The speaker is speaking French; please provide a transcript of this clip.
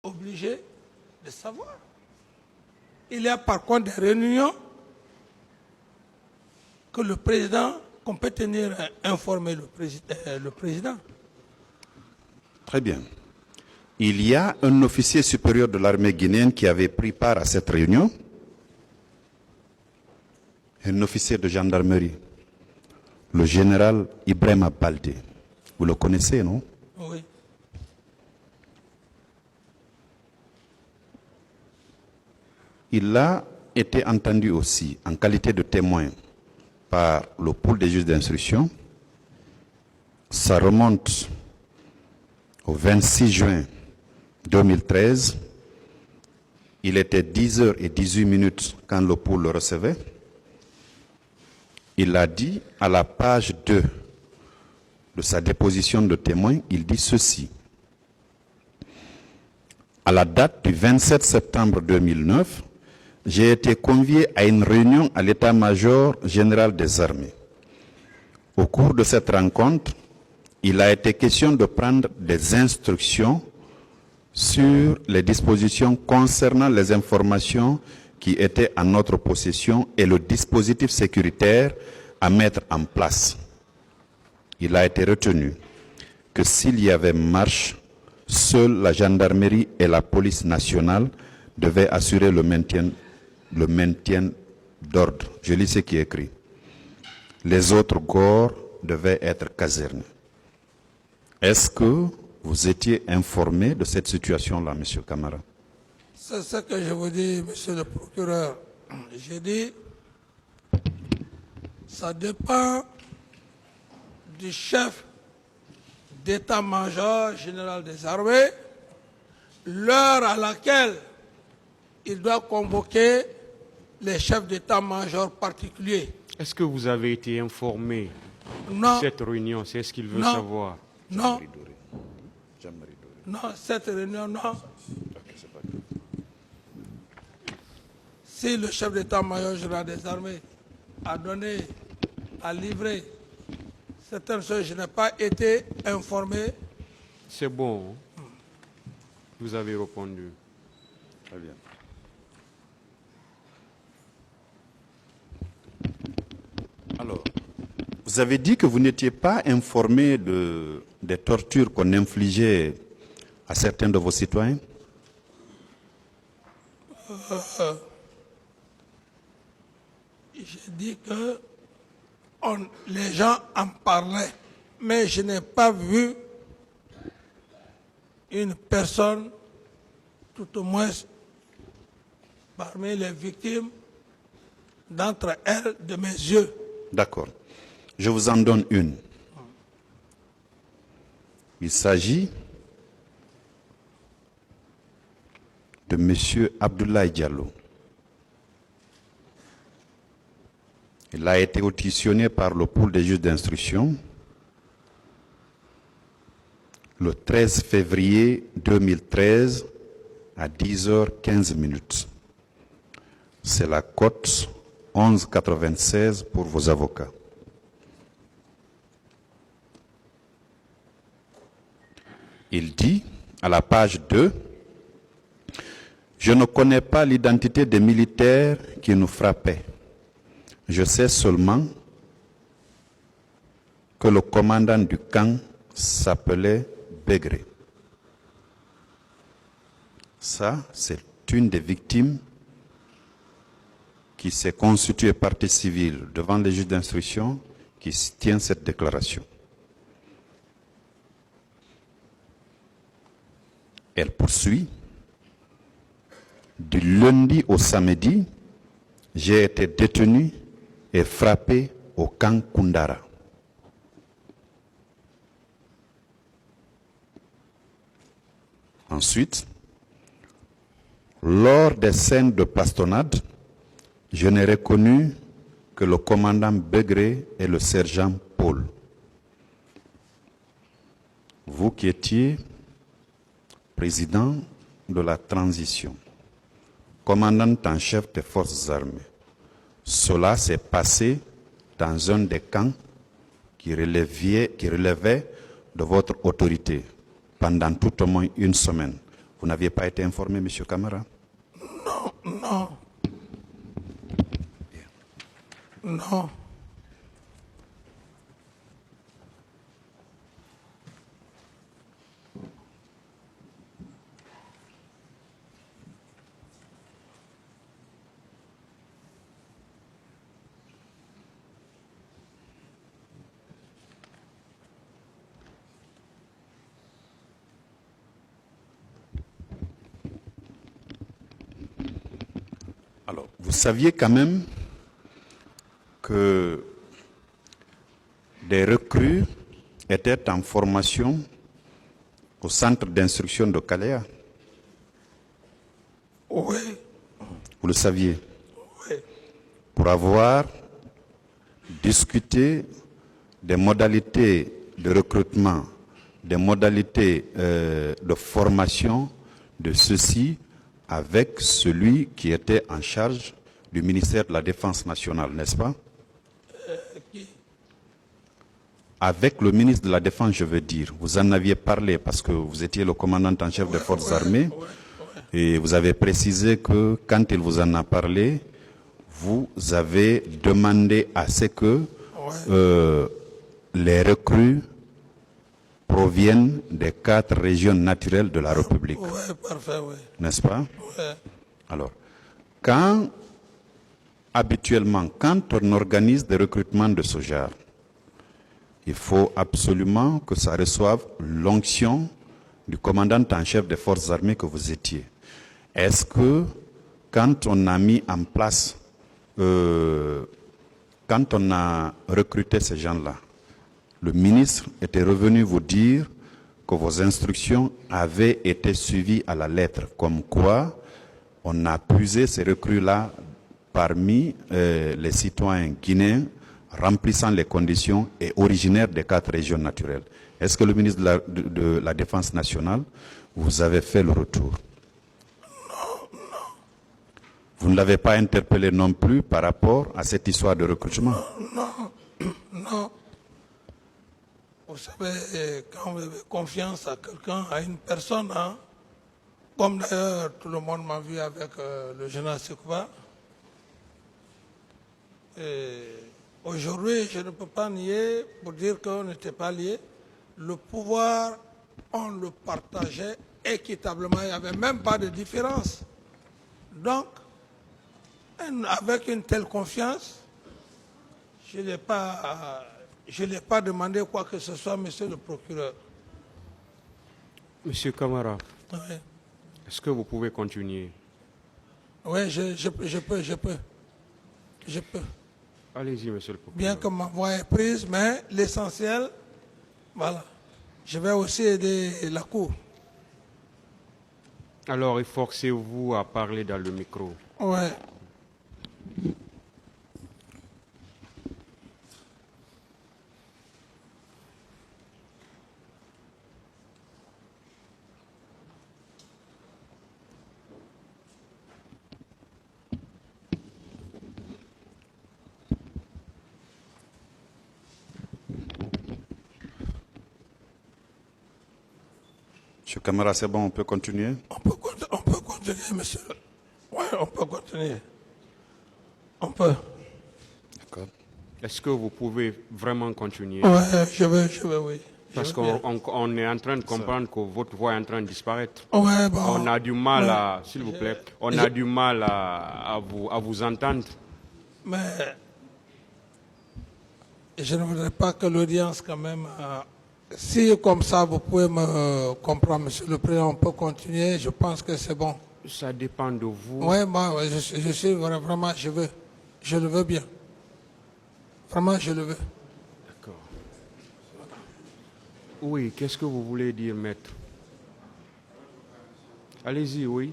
obligé de savoir. Il y a par contre des réunions que le président, qu'on peut tenir informer le président. Très bien. Il y a un officier supérieur de l'armée guinéenne qui avait pris part à cette réunion. Un officier de gendarmerie, le général Ibrahima Baldé. Vous le connaissez, non? Oui. Il a été entendu aussi en qualité de témoin par le pôle des juges d'instruction. Ça remonte au 26 juin 2013. Il était 10h18 quand le pôle le recevait. Il a dit à la page 2 de sa déposition de témoin, il dit ceci. À la date du 27 septembre 2009, j'ai été convié à une réunion à l'état-major général des armées. Au cours de cette rencontre, il a été question de prendre des instructions sur les dispositions concernant les informations qui étaient en notre possession et le dispositif sécuritaire à mettre en place. Il a été retenu que s'il y avait marche, seule la gendarmerie et la police nationale devaient assurer le maintien d'ordre. Je lis ce qui est écrit. Les autres corps devaient être casernés. Est-ce que vous étiez informé de cette situation-là, M. Camara? C'est ce que je vous dis, monsieur le procureur. J'ai dit, ça dépend du chef d'état-major général des armées, l'heure à laquelle il doit convoquer les chefs d'état-major particuliers. Est-ce que vous avez été informé Non. de cette réunion? C'est ce qu'il veut Non. savoir. Non. Non, cette réunion, non. Si le chef d'état-major général des armées a donné, a livré certaines choses, je n'ai pas été informé. C'est bon. Vous avez répondu. Très bien. Alors, vous avez dit que vous n'étiez pas informé des tortures qu'on infligeait à certains de vos citoyens? J'ai dit que les gens en parlaient, mais je n'ai pas vu une personne, tout au moins parmi les victimes, d'entre elles, de mes yeux. D'accord. Je vous en donne une. Il s'agit de M. Abdoulaye Diallo. Il a été auditionné par le pôle des juges d'instruction le 13 février 2013 à 10h15. C'est la cote 11,96 pour vos avocats. Il dit à la page 2, « Je ne connais pas l'identité des militaires qui nous frappaient. Je sais seulement que le commandant du camp s'appelait Begré. » Ça, c'est une des victimes qui s'est constituée partie civile devant les juges d'instruction qui tient cette déclaration. Elle poursuit. Du lundi au samedi, j'ai été détenu et frappé au camp Koundara. Ensuite, lors des scènes de bastonnade, je n'ai reconnu que le commandant Begré et le sergent Paul. Vous qui étiez président de la transition, commandant en chef des forces armées, cela s'est passé dans un des camps qui relevait de votre autorité pendant tout au moins une semaine. Vous n'aviez pas été informé, Monsieur Camara? Non. Non. Alors, vous saviez quand même que des recrues étaient en formation au centre d'instruction de Kalea? Oui. Vous le saviez? Oui. Pour avoir discuté des modalités de recrutement, des modalités de formation de ceux-ci avec celui qui était en charge du ministère de la Défense nationale, n'est-ce pas? Qui? Avec le ministre de la Défense, je veux dire. Vous en aviez parlé parce que vous étiez le commandant en chef des forces armées. Et vous avez précisé que quand il vous en a parlé, vous avez demandé à ce que les recrues proviennent des 4 régions naturelles de la République. Oui, parfait, oui. N'est-ce pas? Oui. Alors, habituellement, quand on organise des recrutements de ce genre, il faut absolument que ça reçoive l'onction du commandant en chef des forces armées que vous étiez. Est-ce que quand on a mis en place, quand on a recruté ces gens-là, le ministre était revenu vous dire que vos instructions avaient été suivies à la lettre, comme quoi on a puisé ces recrues-là parmi les citoyens guinéens remplissant les conditions et originaires des 4 régions naturelles. Est-ce que le ministre de la Défense nationale vous avait fait le retour? Non. Vous ne l'avez pas interpellé non plus par rapport à cette histoire de recrutement? Non. Vous savez, quand vous avez confiance à quelqu'un, à une personne, hein, comme d'ailleurs tout le monde m'a vu avec le général Sekouba, aujourd'hui, je ne peux pas nier pour dire qu'on n'était pas liés. Le pouvoir, on le partageait équitablement, il n'y avait même pas de différence. Donc, avec une telle confiance, je n'ai pas demandé quoi que ce soit, monsieur le procureur. Monsieur Camara, Oui, est-ce que vous pouvez continuer? oui, je peux. Allez-y, monsieur le procureur. Bien que ma voix est prise, mais l'essentiel, voilà. Je vais aussi aider la Cour. Alors, efforcez-vous à parler dans le micro. Oui. Monsieur Camara, c'est bon, on peut continuer? On peut continuer, monsieur. Oui, on peut continuer. On peut. D'accord. Est-ce que vous pouvez vraiment continuer? Oui, je veux, oui. Parce qu'on est en train de comprendre que votre voix est en train de disparaître. Ouais, bon. On a du mal à, s'il vous plaît, on a du mal à vous entendre. Mais je ne voudrais pas que l'audience quand même... si comme ça vous pouvez me comprendre, monsieur le président, on peut continuer, je pense que c'est bon. Ça dépend de vous. Oui, moi, je suis vraiment, je le veux bien. Vraiment, je le veux. D'accord. Oui, qu'est-ce que vous voulez dire, maître? Allez-y, oui.